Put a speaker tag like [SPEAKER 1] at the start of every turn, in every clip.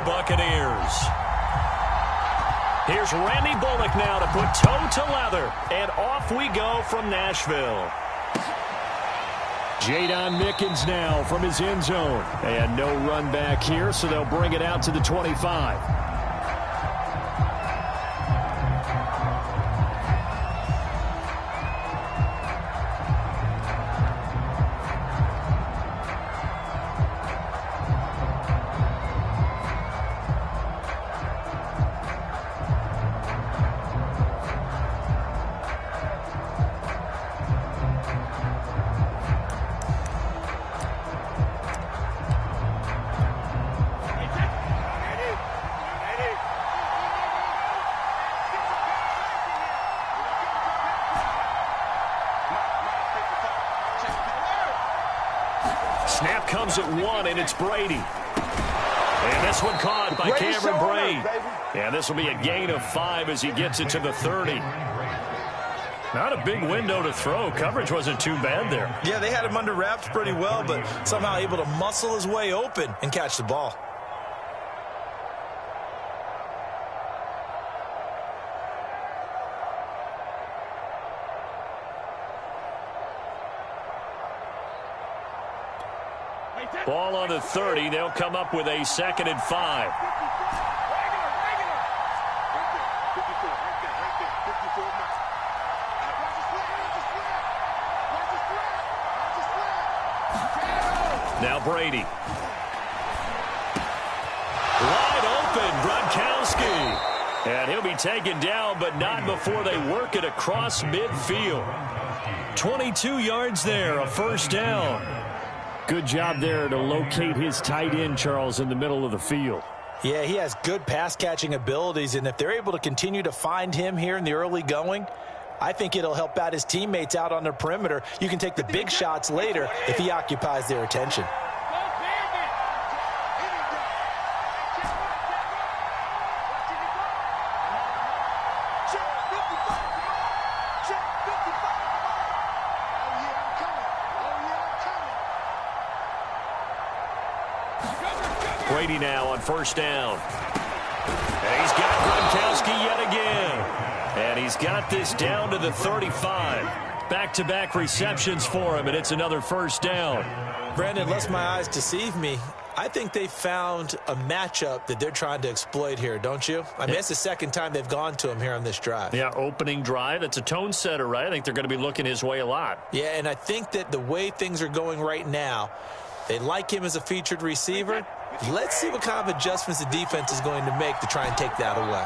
[SPEAKER 1] Buccaneers. Here's Randy Bullock now to put toe to leather. And off we go from Nashville. Jadon Mickens now from his end zone. And no run back here, so they'll bring it out to the 25. Snap comes at 1, and it's Brady. And this one caught by Cameron Brate. And this will be a gain of 5 as he gets it to the 30. Not a big window to throw. Coverage wasn't too bad there.
[SPEAKER 2] Yeah, they had him under wraps pretty well, but somehow able to muscle his way open and catch the ball.
[SPEAKER 1] Ball on the 30. They'll come up with a 2nd and 5. Now Brady. Wide open, Gronkowski. And he'll be taken down, but not before they work it across midfield. 22 yards there, a first down. Good job there to locate his tight end, Charles, in the middle of the field.
[SPEAKER 2] Yeah, he has good pass-catching abilities, and if they're able to continue to find him here in the early going, I think it'll help out his teammates out on the perimeter. You can take the big shots later if he occupies their attention.
[SPEAKER 1] Brady now on first down. And he's got Gronkowski yet again. And he's got this down to the 35. Back-to-back receptions for him, and it's another first down.
[SPEAKER 2] Brandon, lest my eyes deceive me, I think they found a matchup that they're trying to exploit here, don't you? I mean, it's the second time they've gone to him here on this drive.
[SPEAKER 1] Yeah, opening drive. It's a tone setter, right? I think they're going to be looking his way a lot.
[SPEAKER 2] Yeah, and I think that the way things are going right now, they like him as a featured receiver. Let's see what kind of adjustments the defense is going to make to try and take that away.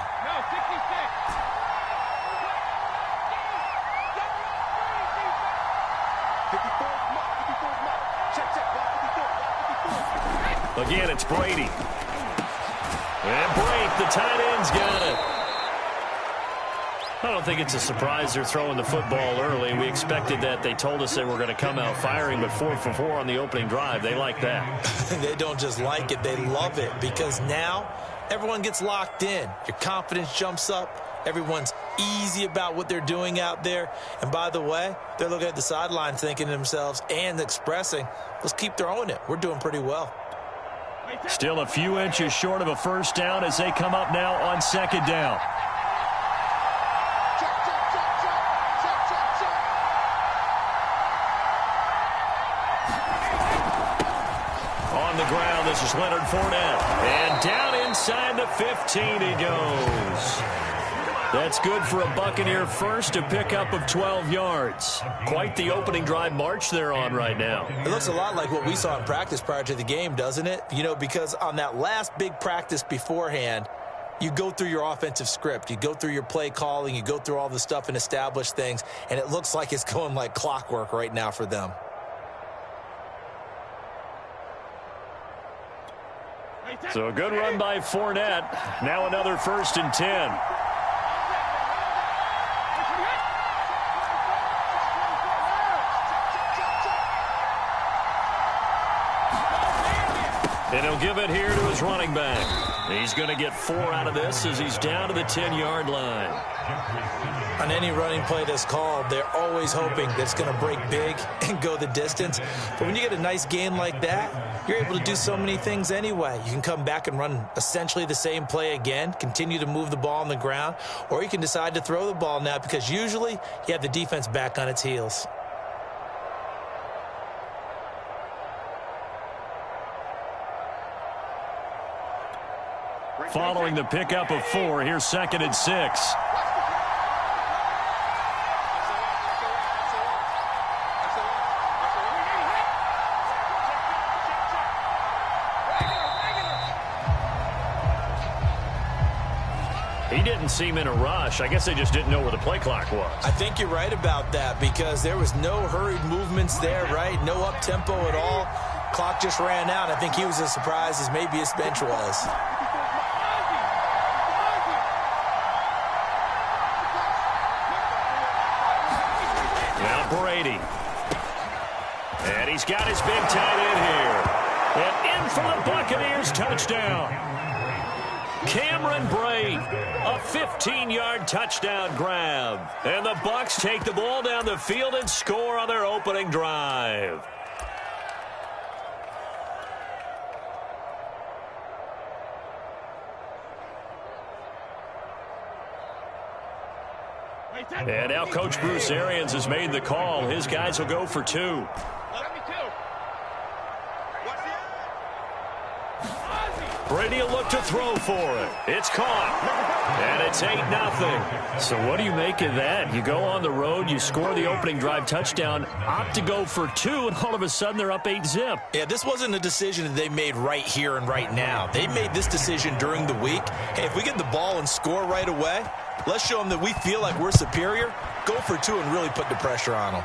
[SPEAKER 1] Again, it's Brady. And Brate, the tight end's got it. I don't think it's a surprise they're throwing the football early. We expected that. They told us they were going to come out firing, but 4 for 4 on the opening drive. They like that.
[SPEAKER 2] They don't just like it. They love it because now everyone gets locked in. Your confidence jumps up. Everyone's easy about what they're doing out there. And by the way, they're looking at the sideline thinking to themselves and expressing, let's keep throwing it. We're doing pretty well.
[SPEAKER 1] Still a few inches short of a first down as they come up now on second down. On the ground, this is Leonard Fournette. And down inside the 15 he goes. That's good for a Buccaneer first, a pickup of 12 yards. Quite the opening drive march they're on right now.
[SPEAKER 2] It looks a lot like what we saw in practice prior to the game, doesn't it? You know, because on that last big practice beforehand, you go through your offensive script. You go through your play calling. You go through all the stuff and establish things. And it looks like it's going like clockwork right now for them.
[SPEAKER 1] So a good run by Fournette. Now another 1st and 10. And he'll give it here to his running back. He's going to get 4 out of this as he's down to the 10-yard line.
[SPEAKER 2] On any running play that's called, they're always hoping that it's going to break big and go the distance. But when you get a nice gain like that, you're able to do so many things anyway. You can come back and run essentially the same play again, continue to move the ball on the ground, or you can decide to throw the ball now because usually you have the defense back on its heels.
[SPEAKER 1] Following the pickup of 4, here's 2nd and 6. He didn't seem in a rush. I guess they just didn't know where the play clock was.
[SPEAKER 2] I think you're right about that because there was no hurried movements there, right? No up-tempo at all. Clock just ran out. I think he was as surprised as maybe his bench was.
[SPEAKER 1] Now Brady. And he's got his big tight end here. And in for the Buccaneers touchdown. Cameron Brate, a 15-yard touchdown grab. And the Bucs take the ball down the field and score on their opening drive. And now Coach Bruce Arians has made the call. His guys will go for 2. Brady will look to throw for it. It's caught. And it's 8-0. So what do you make of that? You go on the road, you score the opening drive touchdown, opt to go for 2, and all of a sudden they're up 8-zip.
[SPEAKER 2] Yeah, this wasn't a decision that they made right here and right now. They made this decision during the week. Hey, if we get the ball and score right away, let's show them that we feel like we're superior. Go for 2 and really put the pressure on them.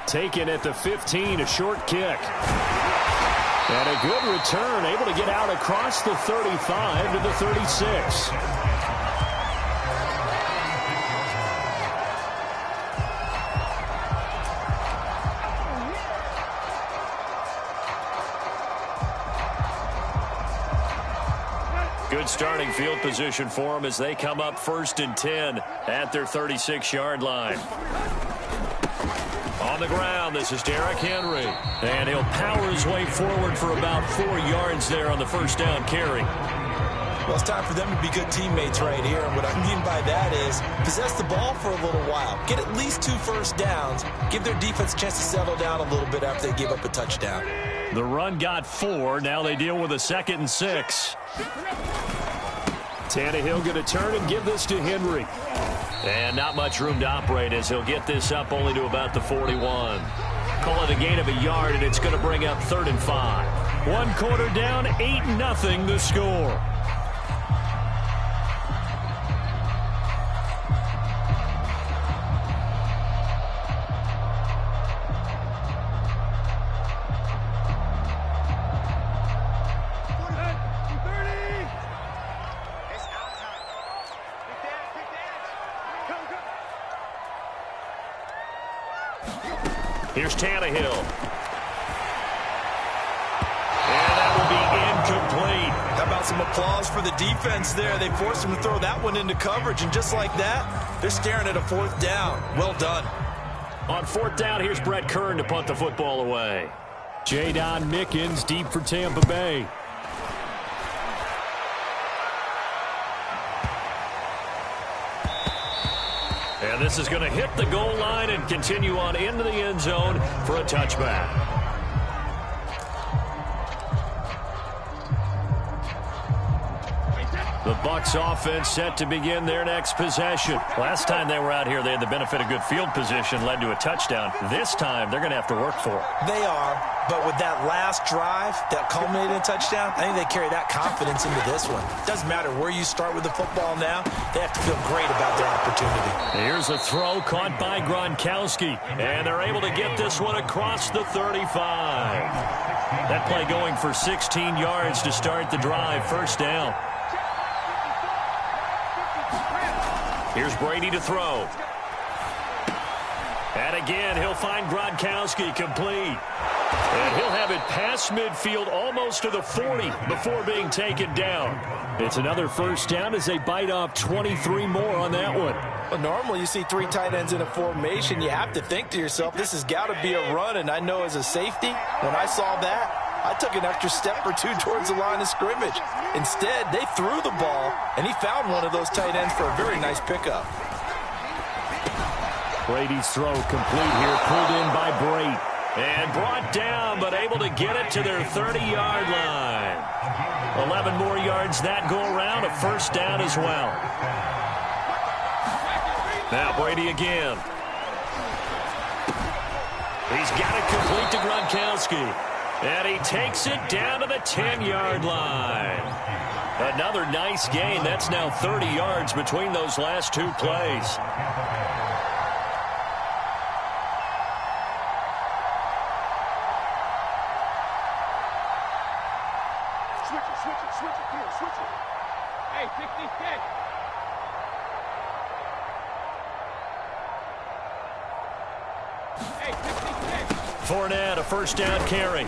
[SPEAKER 1] Taken at the 15, a short kick. And a good return, able to get out across the 35 to the 36. Good starting field position for them as they come up 1st and 10 at their 36-yard line. On the ground, this is Derrick Henry. And he'll power his way forward for about 4 yards there on the first down carry.
[SPEAKER 2] Well, it's time for them to be good teammates right here. And what I mean by that is possess the ball for a little while. Get at least 2 first downs. Give their defense a chance to settle down a little bit after they give up a touchdown.
[SPEAKER 1] The run got 4. Now they deal with a 2nd and 6. Tannehill going to turn and give this to Henry. And not much room to operate as he'll get this up only to about the 41. Call it a gain of a yard, and it's going to bring up 3rd and 5. 1 quarter down, 8-0 the score. Here's Tannehill. And that will be incomplete.
[SPEAKER 2] How about some applause for the defense there? They forced him to throw that one into coverage, and just like that, they're staring at a 4th down. Well done.
[SPEAKER 1] On 4th down, here's Brett Kern to punt the football away. Jadon Mickens deep for Tampa Bay. And this is going to hit the goal line and continue on into the end zone for a touchback. The Bucs offense set to begin their next possession. Last time they were out here, they had the benefit of good field position, led to a touchdown. This time, they're going to have to work for it.
[SPEAKER 2] They are, but with that last drive that culminated in a touchdown, I think they carry that confidence into this one. Doesn't matter where you start with the football now, they have to feel great about their opportunity.
[SPEAKER 1] Here's a throw caught by Gronkowski, and they're able to get this one across the 35. That play going for 16 yards to start the drive, 1st down. Here's Brady to throw. And again, he'll find Gronkowski complete. And he'll have it past midfield almost to the 40 before being taken down. It's another first down as they bite off 23 more on that one.
[SPEAKER 2] Well, normally you see three tight ends in a formation. You have to think to yourself, this has got to be a run. And I know as a safety, when I saw that, I took an extra step or two towards the line of scrimmage. Instead, they threw the ball, and he found one of those tight ends for a very nice pickup.
[SPEAKER 1] Brady's throw complete here, pulled in by Brate. And brought down, but able to get it to their 30-yard line. 11 more yards that go around, a first down as well. Now Brady again. He's got it complete to Gronkowski. And he takes it down to the 10-yard line. Another nice gain. That's now 30 yards between those last two plays. Fournette, a first down carry.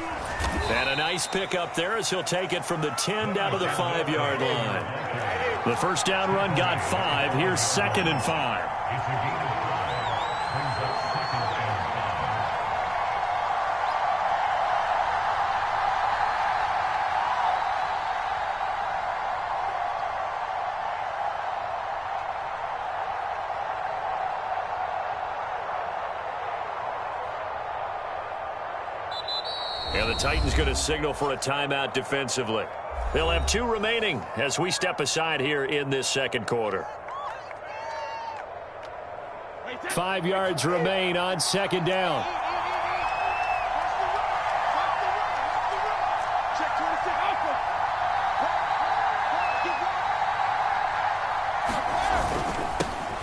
[SPEAKER 1] And a nice pickup there as he'll take it from the 10 down to the 5-yard line. The first down run got 5. Here's 2nd and 5. And the Titans going to signal for a timeout defensively. They'll have 2 remaining as we step aside here in this second quarter. 5 yards remain on 2nd down.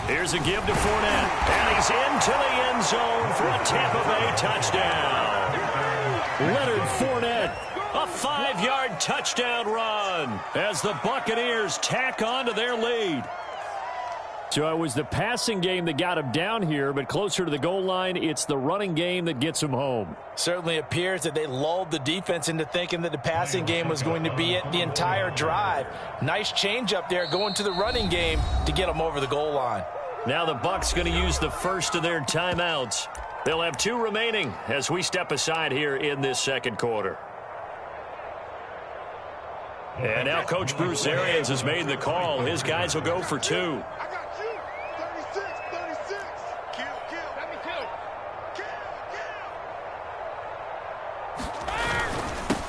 [SPEAKER 1] Here's a give to Fournette. And he's into the end zone for a Tampa Bay touchdown. Leonard Fournette, a 5-yard touchdown run as the Buccaneers tack on to their lead. So it was the passing game that got him down here, but closer to the goal line, it's the running game that gets him home.
[SPEAKER 2] Certainly appears that they lulled the defense into thinking that the passing game was going to be it the entire drive. Nice change up there going to the running game to get them over the goal line.
[SPEAKER 1] Now the Bucs going to use the first of their timeouts. They'll have 2 remaining as we step aside here in this second quarter. And now Coach Bruce Arians has made the call. His guys will go for 2.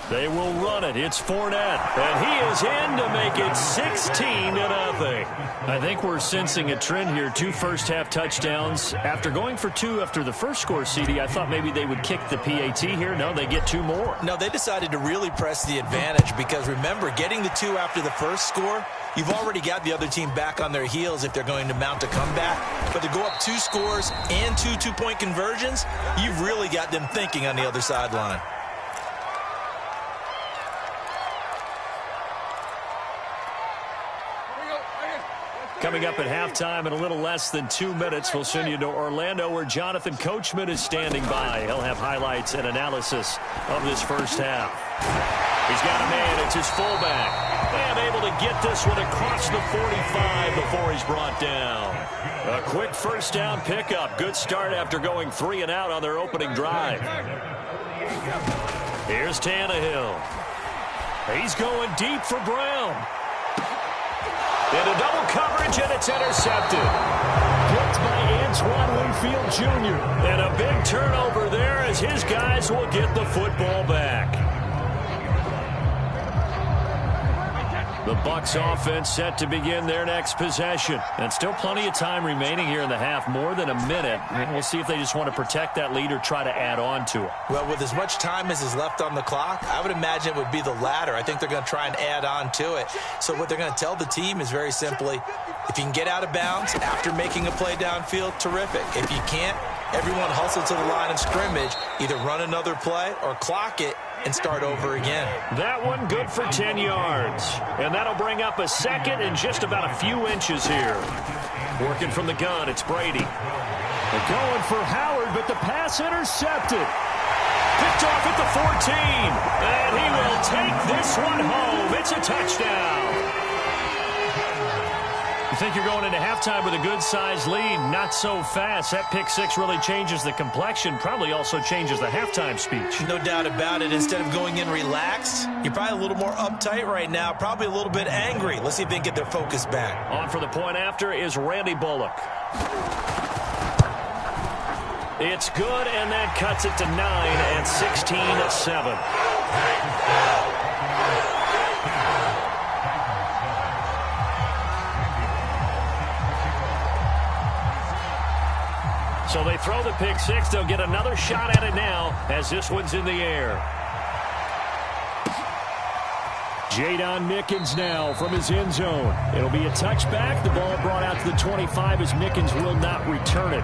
[SPEAKER 1] They will run it. It's Fournette. And he is in to make it 16-0. I think we're sensing a trend here. 2 first-half touchdowns. After going for 2 after the first score, CD, I thought maybe they would kick the PAT here. No, they get 2 more.
[SPEAKER 2] No, they decided to really press the advantage because, remember, getting the 2 after the first score, you've already got the other team back on their heels if they're going to mount a comeback. But to go up 2 scores and 2 two-point conversions, you've really got them thinking on the other sideline.
[SPEAKER 1] Coming up at halftime in a little less than 2 minutes, we'll send you to Orlando where Jonathan Coachman is standing by. He'll have highlights and analysis of this first half. He's got a man. It's his fullback. And able to get this one across the 45 before he's brought down. A quick first down pickup. Good start after going 3 and out on their opening drive. Here's Tannehill. He's going deep for Brown. Into double coverage, and it's intercepted. Picked by Antoine Winfield Jr. And a big turnover there as his guys will get the football back. The Bucs offense set to begin their next possession. And still plenty of time remaining here in the half, more than a minute. We'll see if they just want to protect that lead or try to add on to it.
[SPEAKER 2] Well, with as much time as is left on the clock, I would imagine it would be the latter. I think they're going to try and add on to it. So what they're going to tell the team is very simply, if you can get out of bounds after making a play downfield, terrific. If you can't, everyone hustle to the line of scrimmage, either run another play or clock it and start over again.
[SPEAKER 1] That one good for 10 yards. And that'll bring up a second and just about a few inches here. Working from the gun, it's Brady. They're going for Howard, but the pass intercepted. Picked off at the 14. And he will take this one home. It's a touchdown. You think you're going into halftime with a good-sized lead. Not so fast. That pick six really changes the complexion. Probably also changes the halftime speech.
[SPEAKER 2] No doubt about it. Instead of going in relaxed, you're probably a little more uptight right now. Probably a little bit angry. Let's see if they can get their focus back.
[SPEAKER 1] On for the point after is Randy Bullock. It's good, and that cuts it to 9 and 16-7. So they throw the pick six. They'll get another shot at it now as this one's in the air. Jadon Mickens now from his end zone. It'll be a touchback. The ball brought out to the 25 as Mickens will not return it.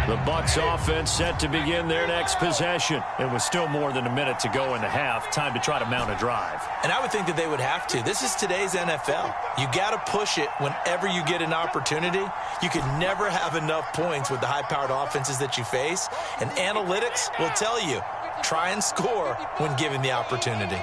[SPEAKER 1] The Bucs offense set to begin their next possession. It was still more than a minute to go in the half. Time to try to mount a drive.
[SPEAKER 2] And I would think that they would have to. This is today's NFL. You got to push it whenever you get an opportunity. You can never have enough points with the high-powered offenses that you face. And analytics will tell you, try and score when given the opportunity.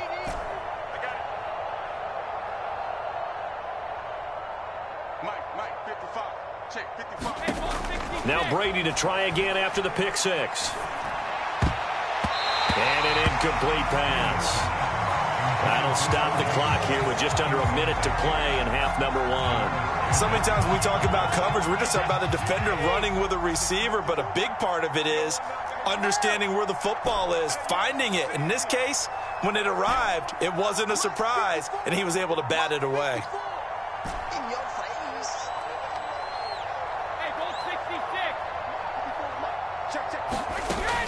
[SPEAKER 1] Now Brady to try again after the pick six. And an incomplete pass. That'll stop the clock here with just under a minute to play in half number one.
[SPEAKER 2] So many times when we talk about coverage, we're just about a defender running with a receiver, but a big part of it is understanding where the football is, finding it. In this case, when it arrived, it wasn't a surprise, and he was able to bat it away.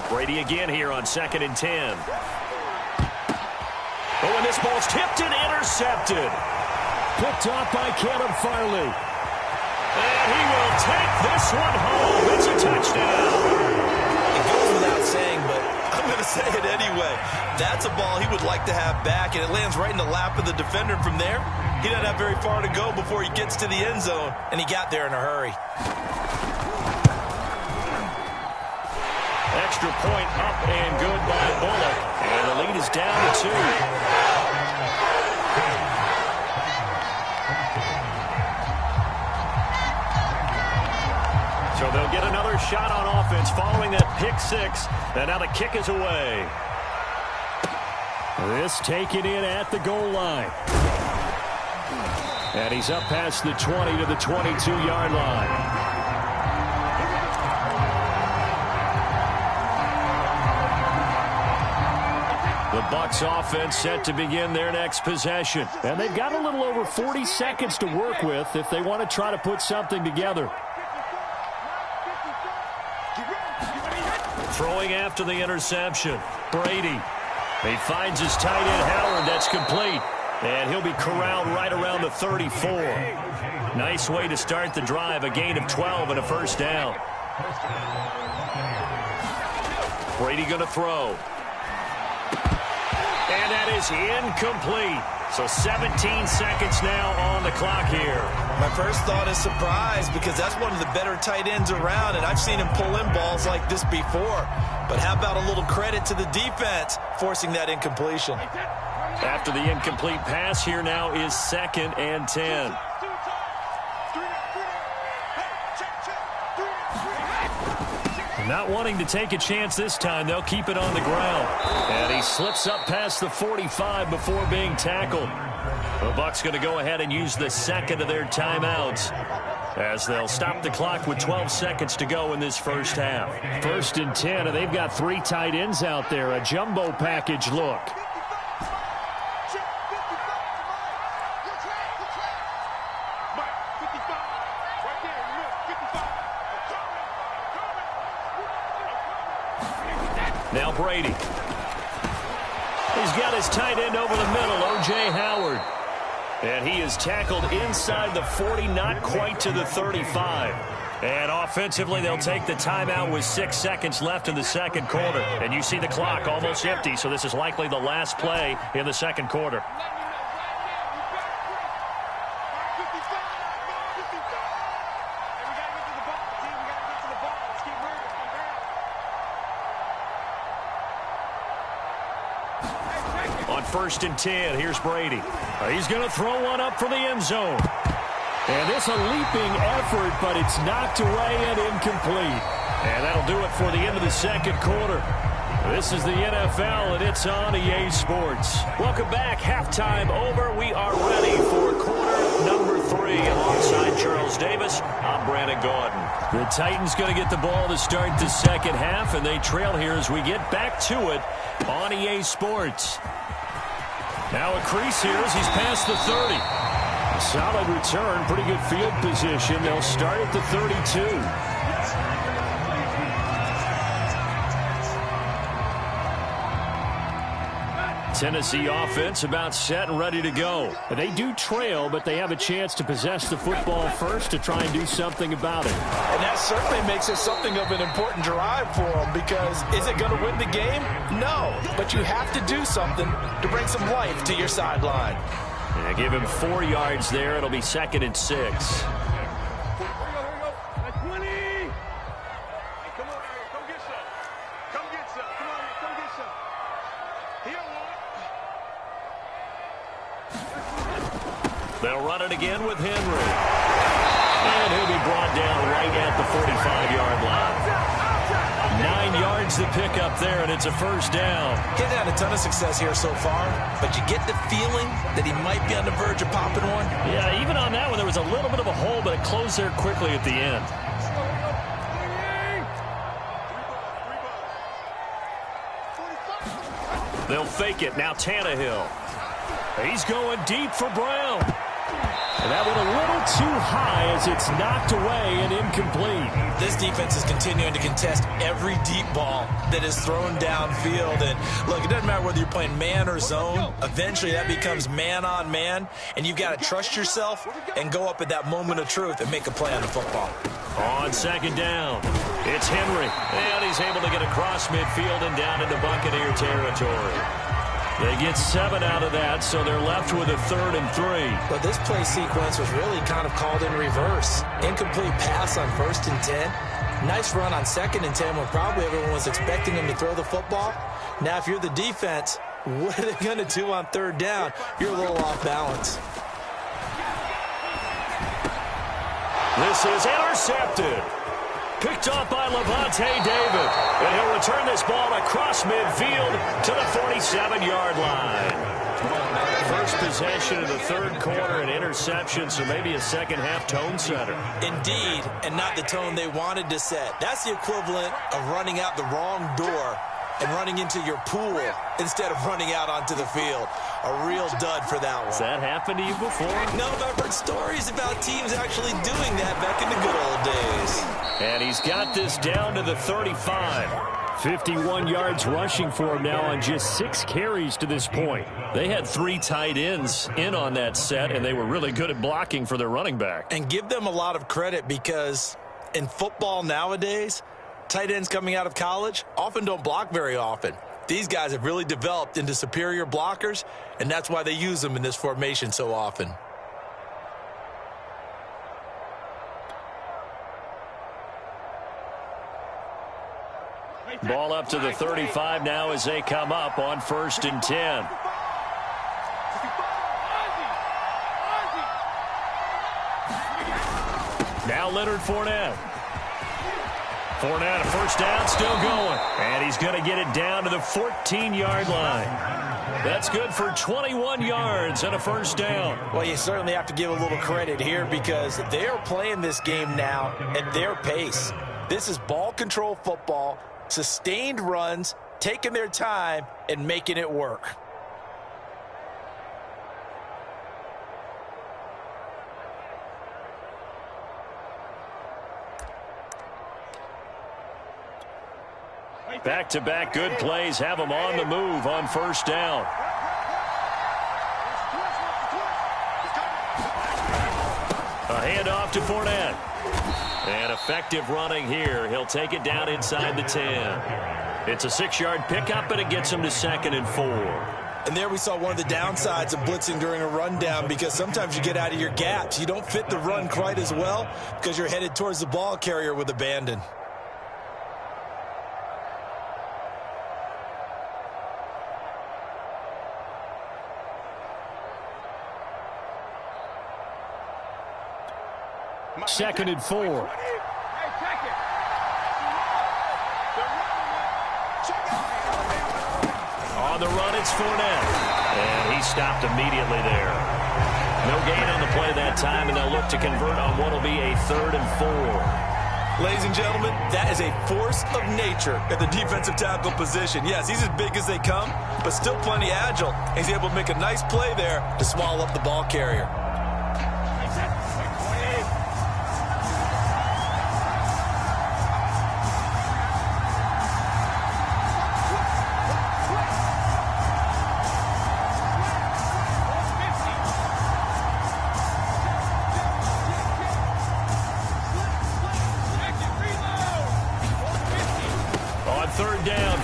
[SPEAKER 1] Brady again here on 2nd and 10. Oh, and this ball's tipped and intercepted. Picked off by Caleb Farley. And he will take this one home. It's a touchdown.
[SPEAKER 2] It goes without saying, but I'm going to say it anyway. That's a ball he would like to have back, and it lands right in the lap of the defender. From there, he doesn't have very far to go before he gets to the end zone, and he got there in a hurry.
[SPEAKER 1] Extra point up and good by Bullock. And the lead is down to 2. So they'll get another shot on offense following that pick six. And now the kick is away. This taken in at the goal line. And he's up past the 20 to the 22-yard line. The Bucs offense set to begin their next possession. And they've got a little over 40 seconds to work with if they want to try to put something together. Throwing after the interception. Brady. He finds his tight end, Howard. That's complete. And he'll be corralled right around the 34. Nice way to start the drive. A gain of 12 and a first down. Brady going to throw. And that is incomplete. So 17 seconds now on the clock here.
[SPEAKER 2] My first thought is surprise because that's one of the better tight ends around, and I've seen him pull in balls like this before. But how about a little credit to the defense forcing that incompletion?
[SPEAKER 1] After the incomplete pass, here now is 2nd and 10. Not wanting to take a chance this time, they'll keep it on the ground. And he slips up past the 45 before being tackled. The Bucs going to go ahead and use the second of their timeouts as they'll stop the clock with 12 seconds to go in this first half. 1st and 10, and they've got 3 tight ends out there. A jumbo package look. Now Brady. He's got his tight end over the middle, O.J. Howard. And he is tackled inside the 40, not quite to the 35. And offensively, they'll take the timeout with 6 seconds left in the second quarter. And you see the clock almost empty, so this is likely the last play in the second quarter. on 1st and 10. Here's Brady. He's going to throw one up for the end zone. And this a leaping effort, but it's knocked away and incomplete. And that'll do it for the end of the second quarter. This is the NFL, and it's on EA Sports. Welcome back. Halftime over. We are ready for quarter number 3. Alongside Charles Davis, I'm Brandon Gordon. The Titans going to get the ball to start the second half, and they trail here as we get back to it on EA Sports. Now a crease here as he's past the 30. A solid return, pretty good field position. They'll start at the 32. Tennessee offense about set and ready to go. They do trail, but they have a chance to possess the football first to try and do something about it.
[SPEAKER 2] And that certainly makes it something of an important drive for them, because is it going to win the game? No, but you have to do something to bring some life to your sideline.
[SPEAKER 1] And give him 4 yards there. It'll be 2nd and 6. They'll run it again with Henry. And he'll be brought down right at the 45-yard line. 9 yards to pick up there, and it's a first down.
[SPEAKER 2] He's had a ton of success here so far, but you get the feeling that he might be on the verge of popping one.
[SPEAKER 1] Yeah, even on that one, there was a little bit of a hole, but it closed there quickly at the end. They'll fake it. Now Tannehill. He's going deep for Brown. And that went a little too high as it's knocked away and incomplete.
[SPEAKER 2] This defense is continuing to contest every deep ball that is thrown downfield. And look, it doesn't matter whether you're playing man or zone. Eventually that becomes man on man. And you've got to trust yourself and go up at that moment of truth and make a play on the football.
[SPEAKER 1] On 2nd down, it's Henry. And he's able to get across midfield and down into Buccaneer territory. They get 7 out of that, so they're left with a 3rd and 3.
[SPEAKER 2] But this play sequence was really kind of called in reverse. Incomplete pass on 1st and 10. Nice run on 2nd and 10 when probably everyone was expecting him to throw the football. Now, if you're the defense, what are they going to do on 3rd down? You're a little off balance.
[SPEAKER 1] This is intercepted. Picked off by Levante David. And he'll return this ball across midfield to the 47-yard line. First possession of the 3rd quarter, an interception, so maybe a second-half tone setter.
[SPEAKER 2] Indeed, and not the tone they wanted to set. That's the equivalent of running out the wrong door and running into your pool instead of running out onto the field. A real dud for that one.
[SPEAKER 1] Has that happened to you before?
[SPEAKER 2] No, but I've heard stories about teams actually doing that back in the good old days.
[SPEAKER 1] And he's got this down to the 35. 51 yards rushing for him now on just 6 carries to this point. They had 3 tight ends in on that set, and they were really good at blocking for their running back.
[SPEAKER 2] And give them a lot of credit, because in football nowadays, tight ends coming out of college often don't block very often. These guys have really developed into superior blockers, and that's why they use them in this formation so often.
[SPEAKER 1] Ball up to the 35 now as they come up on 1st and 10. Now Leonard Fournette. Fournette, a first down, still going. And he's going to get it down to the 14-yard line. That's good for 21 yards and a first down.
[SPEAKER 2] Well, you certainly have to give a little credit here, because they're playing this game now at their pace. This is ball control football, sustained runs, taking their time and making it work.
[SPEAKER 1] Back-to-back good plays have them on the move on first down. A handoff to Fournette. And effective running here. He'll take it down inside the 10. It's a 6-yard pickup, and it gets him to 2nd and 4.
[SPEAKER 2] And there we saw one of the downsides of blitzing during a rundown, because sometimes you get out of your gaps. You don't fit the run quite as well because you're headed towards the ball carrier with abandon.
[SPEAKER 1] 2nd and 4. On the run, it's Fournette. And he stopped immediately there. No gain on the play that time, and they'll look to convert on what will be a 3rd and 4.
[SPEAKER 2] Ladies and gentlemen, that is a force of nature at the defensive tackle position. Yes, he's as big as they come, but still plenty agile. He's able to make a nice play there to swallow up the ball carrier.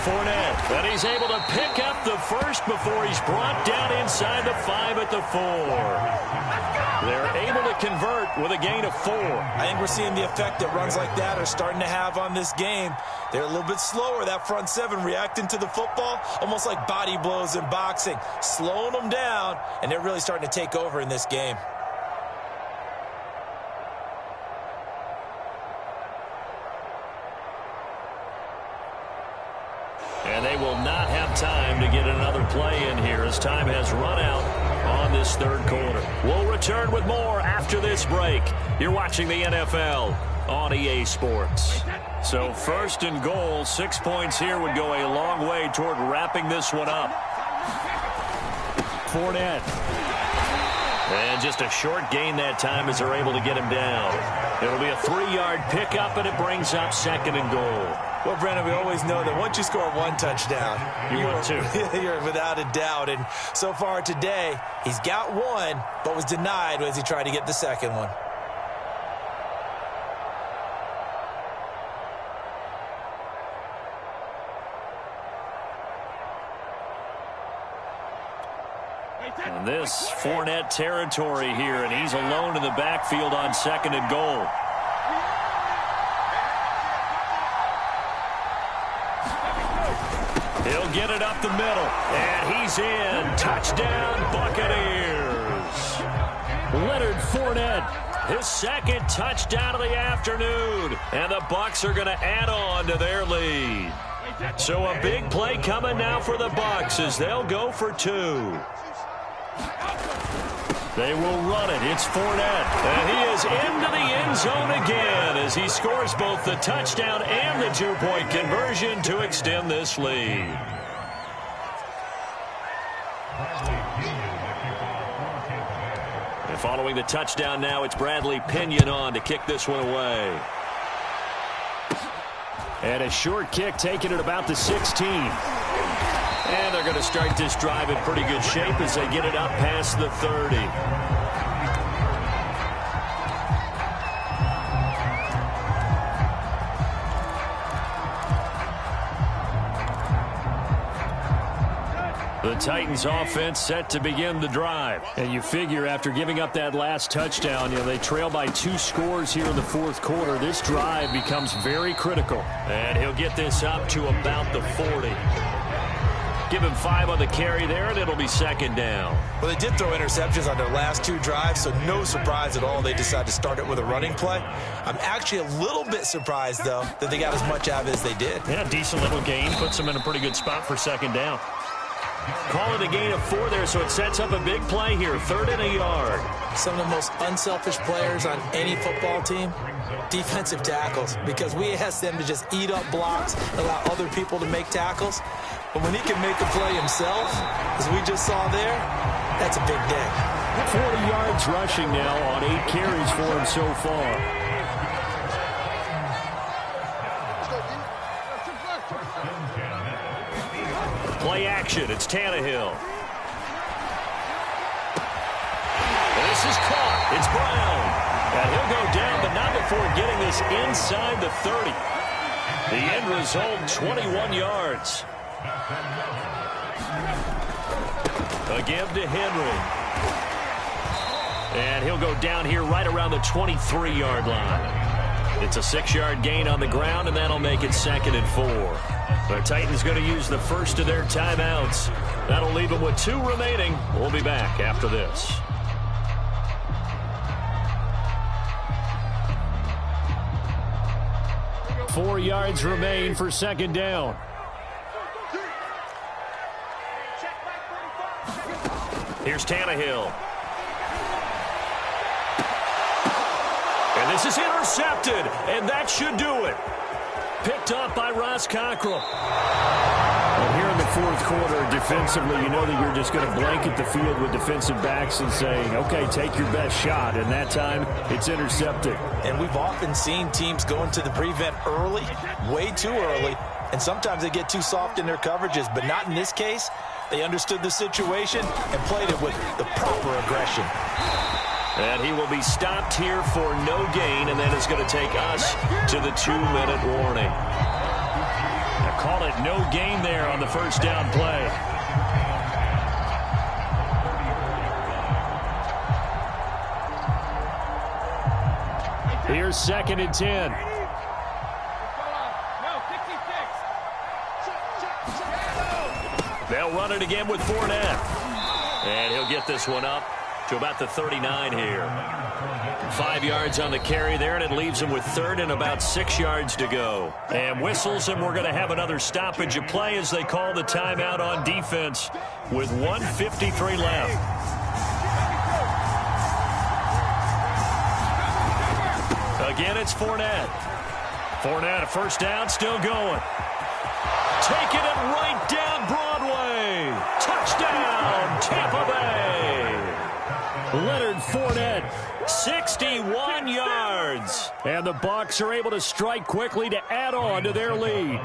[SPEAKER 1] Fournette, and he's able to pick up the first before he's brought down inside the 5 at the 4. They're able to convert with a gain of 4.
[SPEAKER 2] I think we're seeing the effect that runs like that are starting to have on this game. They're a little bit slower, that front 7 reacting to the football, almost like body blows in boxing, slowing them down, and they're really starting to take over in this game.
[SPEAKER 1] And they will not have time to get another play in here as time has run out on this 3rd quarter. We'll return with more after this break. You're watching the NFL on EA Sports. So 1st and goal, 6 points here would go a long way toward wrapping this one up. Fournette. And just a short gain that time as they're able to get him down. It'll be a 3-yard pickup, and it brings up 2nd and goal.
[SPEAKER 2] Well, Brandon, we always know that once you score 1 touchdown, you're without a doubt. And so far today, he's got 1, but was denied as he tried to get the 2nd one.
[SPEAKER 1] And this Fournette territory here, and he's alone in the backfield on 2nd and goal. He'll get it up the middle, and he's in. Touchdown, Buccaneers. Leonard Fournette, his 2nd touchdown of the afternoon, and the Bucs are going to add on to their lead. So a big play coming now for the Bucs as they'll go for 2. They will run it. It's Fournette, and he is into the end zone again as he scores both the touchdown and the 2-point conversion to extend this lead. And following the touchdown now, it's Bradley Pinion on to kick this one away. And a short kick taken at about the 16. And they're going to start this drive in pretty good shape as they get it up past the 30. The Titans offense set to begin the drive. And you figure after giving up that last touchdown, they trail by 2 scores here in the 4th quarter. This drive becomes very critical. And he'll get this up to about the 40. Give him 5 on the carry there, and it'll be 2nd down.
[SPEAKER 2] Well, they did throw interceptions on their last 2 drives, so no surprise at all they decided to start it with a running play. I'm actually a little bit surprised, though, that they got as much out of it as they did.
[SPEAKER 1] Yeah, decent little gain. Puts them in a pretty good spot for 2nd down. Call it a gain of 4 there, so it sets up a big play here. 3rd and a yard.
[SPEAKER 2] Some of the most unselfish players on any football team, defensive tackles, because we ask them to just eat up blocks, allow other people to make tackles. But when he can make a play himself, as we just saw there, that's a big day.
[SPEAKER 1] 40 yards rushing now on 8 carries for him so far. Play action. It's Tannehill. This is caught. It's Brown. And he'll go down, but not before getting this inside the 30. The end result, 21 yards. A give to Henry. And he'll go down here right around the 23-yard line. It's a 6-yard gain on the ground, and that'll make it 2nd and 4. The Titans going to use the first of their timeouts. That'll leave them with 2 remaining. We'll be back after this. 4 yards remain for second down. Here's Tannehill. And this is intercepted, and that should do it. Picked up by Ross Cockrell. And here in the fourth quarter, defensively, you know that you're just going to blanket the field with defensive backs and saying, okay, take your best shot. And that time, it's intercepted.
[SPEAKER 2] And we've often seen teams go into the prevent early, way too early, and sometimes they get too soft in their coverages, but not in this case. They understood the situation and played it with the proper aggression.
[SPEAKER 1] And he will be stopped here for no gain, and then it's going to take us to the 2-minute warning. I call it no gain there on the first down play. Here's 2nd and 10. They'll run it again with Fournette. And he'll get this one up to about the 39 here. 5 yards on the carry there, and it leaves him with 3rd and about 6 yards to go. And whistles, and we're going to have another stoppage of play as they call the timeout on defense with 1:53 left. Again, it's Fournette. Fournette, a first down, still going. Taking it right down Broadway. Touchdown, Tampa Bay. Leonard Fournette, 61 yards. And the Bucs are able to strike quickly to add on to their lead.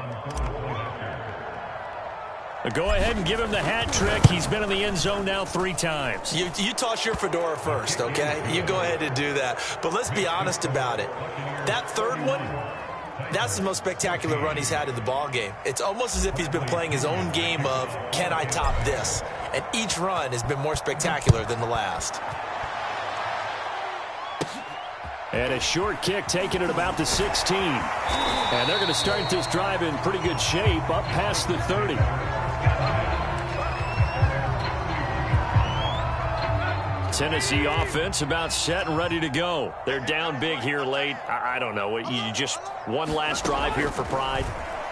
[SPEAKER 1] Go ahead and give him the hat trick. He's been in the end zone now 3 times.
[SPEAKER 2] You toss your fedora first, okay? You go ahead and do that. But let's be honest about it. That third one, that's the most spectacular run he's had in the ball game. It's almost as if he's been playing his own game of, can I top this? And each run has been more spectacular than the last.
[SPEAKER 1] And a short kick taken at about the 16. And they're going to start this drive in pretty good shape up past the 30. Tennessee offense about set and ready to go. They're down big here late. I don't know. You just one last drive here for pride.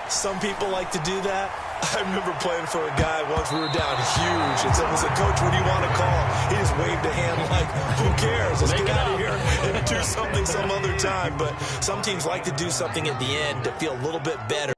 [SPEAKER 2] Some people like to do that. I remember playing for a guy once. We were down huge, and someone said, "Coach, what do you want to call?" He just waved a hand like, "Who cares? Let's get out of here and do something some other time." But some teams like to do something at the end to feel a little bit better.